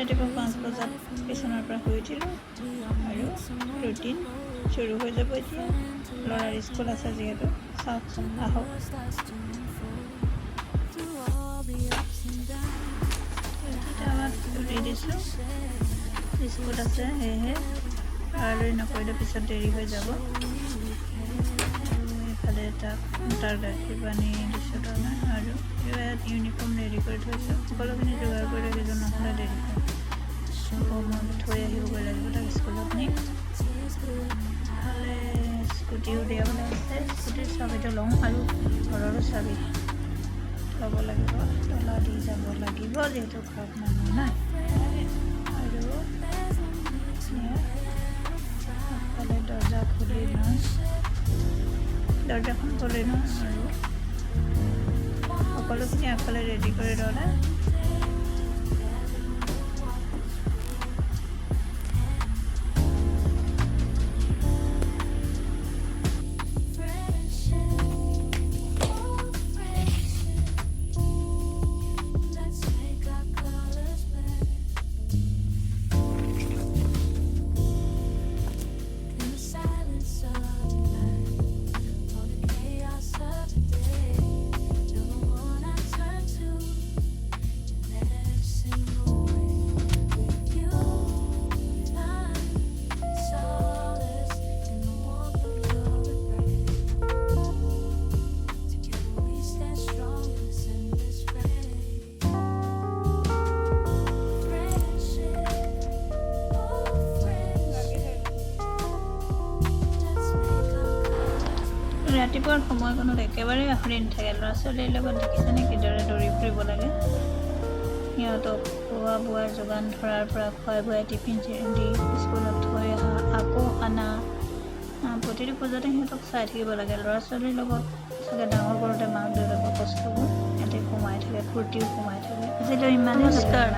ৰাতিপুৱা 5 বজাত বিচনাৰ পৰা শুই উঠিলোঁ আৰু ৰুটিন শুৰু হৈ যাব এতিয়া। ল'ৰাৰ স্কুল আছে যিহেতু। চাওকচোন আহক। আমাক ৰুটি দিছোঁ, বিস্কুট আছে, সেয়েহে লৰালৰি নকৰিলে পিছত দেৰি হৈ যাব। এইফালে তাৰ গাখীৰ পানী দিছোঁ তাৰমানে, আৰু ইয়াত ইউনিফৰ্ম ৰেডি কৰি থৈছোঁ। সকলোখিনি যোগাৰ কৰি ৰাখিছোঁ, নহ'লে দেৰি হয়। মই থৈ আহিবগৈ লাগিব তাক স্কুলত নি। ইফালে স্কুটিও দিয়াবলৈ আছে। স্কুটিৰ চাবিটো লওঁ আৰু ঘৰৰো চাবি ল'ব লাগিব। তলা দি যাব লাগিব যিহেতু ঘৰত মানুহ নাই। আৰু আগফালে দৰ্জা খুলি লওঁ, দৰ্জাখন খুলি লওঁ আৰু সকলোখিনি আগফালে ৰেডি কৰি ল'লে ৰাতিপুৱাৰ সময়কণত একেবাৰে আহৰি নাথাকে। ল'ৰা ছোৱালীৰ লগত দেখিছেনে কিদৰে দৌৰি ফুৰিব লাগে। সিহঁতক খোৱা বোৱাৰ যোগান ধৰাৰ পৰা খুৱাই বুৱাই টিফিন দি স্কুলত থৈ অহা, আকৌ অনা, প্ৰতিটো পৰ্যায়তে সিহঁতক চাই থাকিব লাগে। ল'ৰা ছোৱালীৰ লগত চাগে ডাঙৰ কৰোঁতে মাক দেউতাকৰ কষ্টবোৰ ইয়াতে সোমাই থাকে, ফূৰ্তিও সোমাই থাকে। আজিলৈ ইমানেই। নমস্কাৰ।